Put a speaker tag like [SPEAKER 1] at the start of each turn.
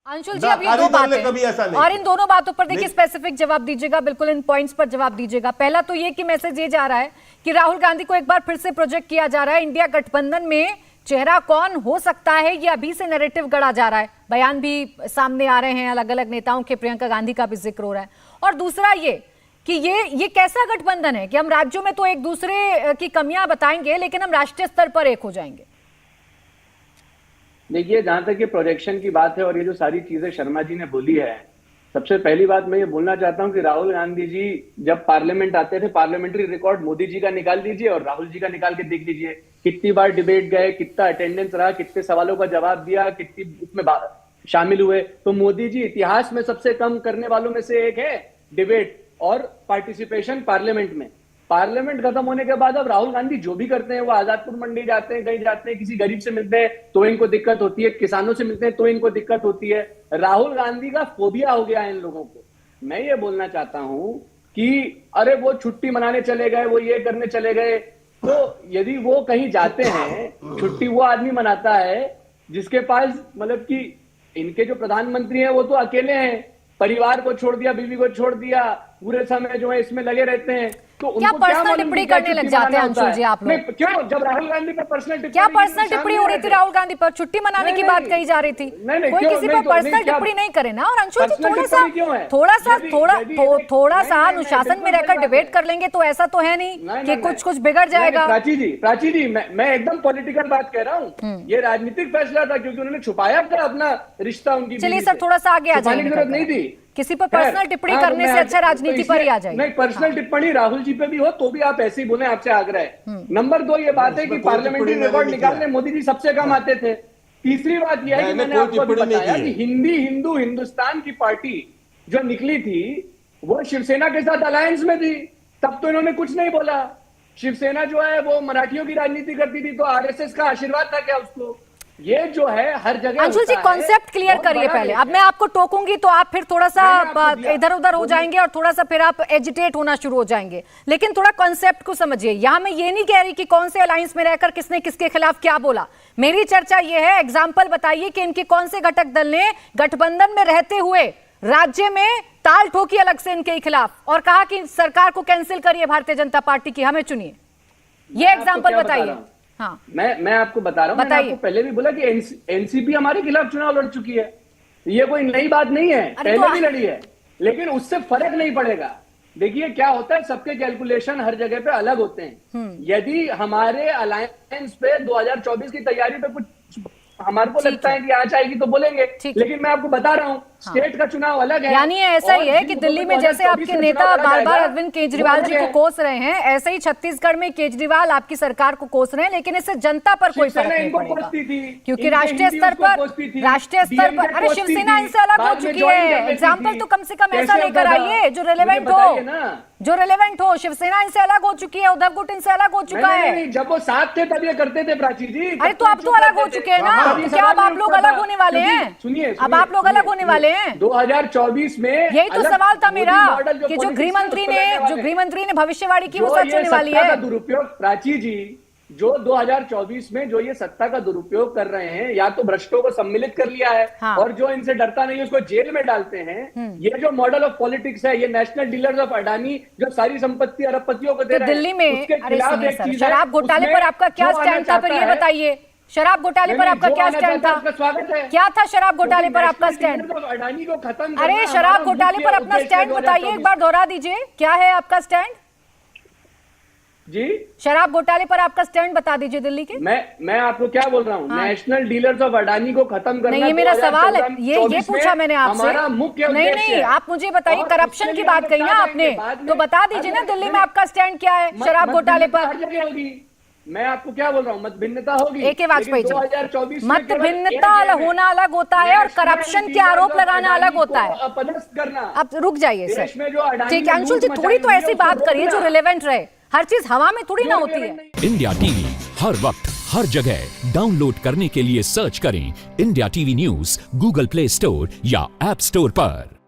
[SPEAKER 1] अंशुल जी, अब ये दो बातें और इन दोनों बातों पर देखिए स्पेसिफिक जवाब दीजिएगा, बिल्कुल इन पॉइंट्स पर जवाब दीजिएगा। पहला तो ये कि मैसेज ये जा रहा है कि राहुल गांधी को एक बार फिर से प्रोजेक्ट किया जा रहा है, इंडिया गठबंधन में चेहरा कौन हो सकता है ये अभी से नैरेटिव गढ़ा जा रहा है, बयान भी सामने आ रहे हैं अलग अलग नेताओं के, प्रियंका गांधी का भी जिक्र हो रहा है। और दूसरा ये कि ये कैसा गठबंधन है कि हम राज्यों में तो एक दूसरे की कमियां बताएंगे लेकिन हम राष्ट्रीय स्तर पर एक हो जाएंगे।
[SPEAKER 2] देखिए, जहां तक ये प्रोजेक्शन की बात है और ये जो सारी चीजें शर्मा जी ने बोली है, सबसे पहली बात मैं ये बोलना चाहता हूं कि राहुल गांधी जी जब पार्लियामेंट आते थे, पार्लियामेंट्री रिकॉर्ड मोदी जी का निकाल लीजिए और राहुल जी का निकाल के देख लीजिए, कितनी बार डिबेट गए, कितना अटेंडेंस रहा, कितने सवालों का जवाब दिया, कितनी उसमें शामिल हुए। तो मोदी जी इतिहास में सबसे कम करने वालों में से एक है डिबेट और पार्टिसिपेशन पार्लियामेंट में। पार्लियामेंट खत्म होने के बाद अब राहुल गांधी जो भी करते हैं, वो आजादपुर मंडी जाते हैं, कहीं जाते हैं, किसी गरीब से मिलते हैं तो इनको दिक्कत होती है, किसानों से मिलते हैं तो इनको दिक्कत होती है। राहुल गांधी का फोबिया हो गया है इन लोगों को। मैं ये बोलना चाहता हूं कि अरे वो छुट्टी मनाने चले गए, वो ये करने चले गए, तो यदि वो कहीं जाते हैं, छुट्टी वो आदमी मनाता है जिसके पास मतलब कि इनके जो प्रधानमंत्री हैं वो तो अकेले हैं, परिवार को छोड़ दिया, बीवी को छोड़ दिया, पूरे समय जो है इसमें लगे रहते हैं। तो
[SPEAKER 1] क्या पर्सनल टिप्पणी करने लग जाते हैं अंशुल जी आप लोग?
[SPEAKER 2] क्यों? जब राहुल गांधी पर पर्सनल
[SPEAKER 1] क्या पर्सनल टिप्पणी हो रही थी राहुल गांधी पर? छुट्टी मनाने की बात कही जा रही थी, कोई किसी पर पर्सनल टिप्पणी नहीं करे ना। और अंशुल जी थोड़ा सा अनुशासन में रहकर डिबेट कर लेंगे तो ऐसा तो है नहीं कि कुछ बिगड़ जाएगा।
[SPEAKER 2] प्राची जी, मैं एकदम पॉलिटिकल बात कह रहा हूँ, ये राजनीतिक फैसला था क्योंकि उन्होंने छुपाया था अपना रिश्ता उनकी।
[SPEAKER 1] चलिए सर, थोड़ा सा आगे आ जाइए,
[SPEAKER 2] जरूरत नहीं थी
[SPEAKER 1] किसी पर पर्सनल टिप्पणी करने से अच्छा राजनीति पर ही आ जाए।
[SPEAKER 2] नहीं, पर्सनल टिप्पणी राहुल जी पे भी हो तो भी आप ऐसे ही बोले, आपसे आग्रह है। नंबर 2 ये बात है कि पार्लियामेंट्री रिकॉर्ड निकालने मोदी जी सबसे कम आते थे। तीसरी बात यह है कि मैंने आपको बताया कि हिंदुस्तान की पार्टी जो निकली थी वो शिवसेना के साथ अलायंस में थी, तब तो इन्होंने कुछ नहीं बोला। शिवसेना जो है वो मराठियों की राजनीति करती थी, तो आरएसएस का आशीर्वाद था क्या उसको? ये जो है हर जगह।
[SPEAKER 1] अंशुल जी, कॉन्सेप्ट क्लियर करिए पहले, अब मैं आपको टोकूंगी तो आप फिर थोड़ा सा इधर उधर हो जाएंगे और थोड़ा सा फिर आप एजिटेट होना शुरू हो जाएंगे। लेकिन थोड़ा कॉन्सेप्ट को समझिए। यहां मैं ये नहीं कह रही कि कौन से अलायंस में रहकर किसने किसके खिलाफ क्या बोला। मेरी चर्चा ये है, एग्जाम्पल बताइए कि इनके कौन से घटक दल ने गठबंधन में रहते हुए राज्य में ताल ठोकी अलग से इनके खिलाफ और कहा कि सरकार को कैंसिल करिए भारतीय जनता पार्टी की, हमें चुनिए। ये एग्जाम्पल बताइए। हाँ,
[SPEAKER 2] मैं आपको बता रहा हूं, मैंने आपको पहले भी बोला कि एनसीपी हमारे खिलाफ चुनाव लड़ चुकी है, ये कोई नई बात नहीं है, पहले भी लड़ी है, लेकिन उससे फर्क नहीं पड़ेगा। देखिए क्या होता है, सबके कैलकुलेशन हर जगह पे अलग होते हैं। यदि हमारे अलायंस पे 2024 की तैयारी पे कुछ हमारे को लगता है कि आज आएगी तो बोलेंगे, लेकिन मैं आपको बता रहा हूँ स्टेट का चुनाव अलग है।
[SPEAKER 1] यानी ऐसा ही है कि दिल्ली में जैसे आपके नेता बार बार अरविंद केजरीवाल जी को कोस रहे हैं, ऐसे ही छत्तीसगढ़ में केजरीवाल आपकी सरकार को कोस रहे हैं, लेकिन इससे जनता पर कोई फर्क नहीं पड़ेगा क्योंकि राष्ट्रीय स्तर पर अरे शिवसेना इनसे अलग हो चुकी है। एग्जाम्पल तो कम से कम ऐसा लेकर आइए जो रिलेवेंट हो। शिवसेना इनसे अलग हो चुकी है, उद्धव गुट इनसे अलग हो चुका है।
[SPEAKER 2] जब वो साथ थे तब ये करते थे प्राची जी।
[SPEAKER 1] अरे तो अब तो अलग हो चुके हैं ना, क्या अब आप लोग अलग होने वाले हैं?
[SPEAKER 2] सुनिए,
[SPEAKER 1] अब आप लोग अलग होने वाले हैं
[SPEAKER 2] 2024 में।
[SPEAKER 1] यही तो सवाल था मेरा कि जो गृहमंत्री ने भविष्यवाणी की वो सच होने वाली है।
[SPEAKER 2] दुरुपयोग प्राची जी, जो 2024 में जो ये सत्ता का दुरुपयोग कर रहे हैं, या तो भ्रष्टों को सम्मिलित कर लिया है, और जो इनसे डरता नहीं उसको जेल में डालते हैं। ये जो मॉडल ऑफ पॉलिटिक्स है, ये नेशनल डीलर्स ऑफ अडानी जो सारी संपत्ति अरबपतियों को दे रहे हैं,
[SPEAKER 1] दिल्ली में शराब घोटाले पर आपका क्या स्टैंड था, फिर ये बताइए। शराब घोटाले पर आपका क्या स्टैंड था? क्या था शराब घोटाले पर आपका स्टैंड?
[SPEAKER 2] अडानी को खत्म।
[SPEAKER 1] अरे शराब घोटाले पर अपना स्टैंड बताइए, एक बार दोहरा दीजिए, क्या है आपका स्टैंड
[SPEAKER 2] जी?
[SPEAKER 1] शराब घोटाले पर आपका स्टैंड बता दीजिए दिल्ली के।
[SPEAKER 2] मैं आपको क्या बोल रहा हूँ, नेशनल डीलर्स ऑफ अडानी को खत्म करना।
[SPEAKER 1] नहीं, ये मेरा सवाल है, ये पूछा मैंने आपसे।
[SPEAKER 2] हमारा मुख्य
[SPEAKER 1] नहीं, आप मुझे बताइए, करप्शन की बात कही ना आपने, तो बता दीजिए ना दिल्ली में आपका स्टैंड क्या है शराब घोटाले पर।
[SPEAKER 2] मैं आपको क्या बोल रहा हूँ, मत भिन्नता होगी।
[SPEAKER 1] AK वाजपेयी जी,
[SPEAKER 2] 2024
[SPEAKER 1] मत भिन्नता होना अलग होता है और करप्शन के आरोप लगाना अलग होता है।
[SPEAKER 2] अपदस्थ करना।
[SPEAKER 1] अब रुक जाइए सर, ठीक है अंशुल जी, थोड़ी तो ऐसी बात करिए जो रिलेवेंट रहे। हर चीज हवा में थोड़ी ना होती है।
[SPEAKER 3] इंडिया टीवी हर वक्त हर जगह डाउनलोड करने के लिए सर्च करें India TV news Google play store या ऐप स्टोर पर।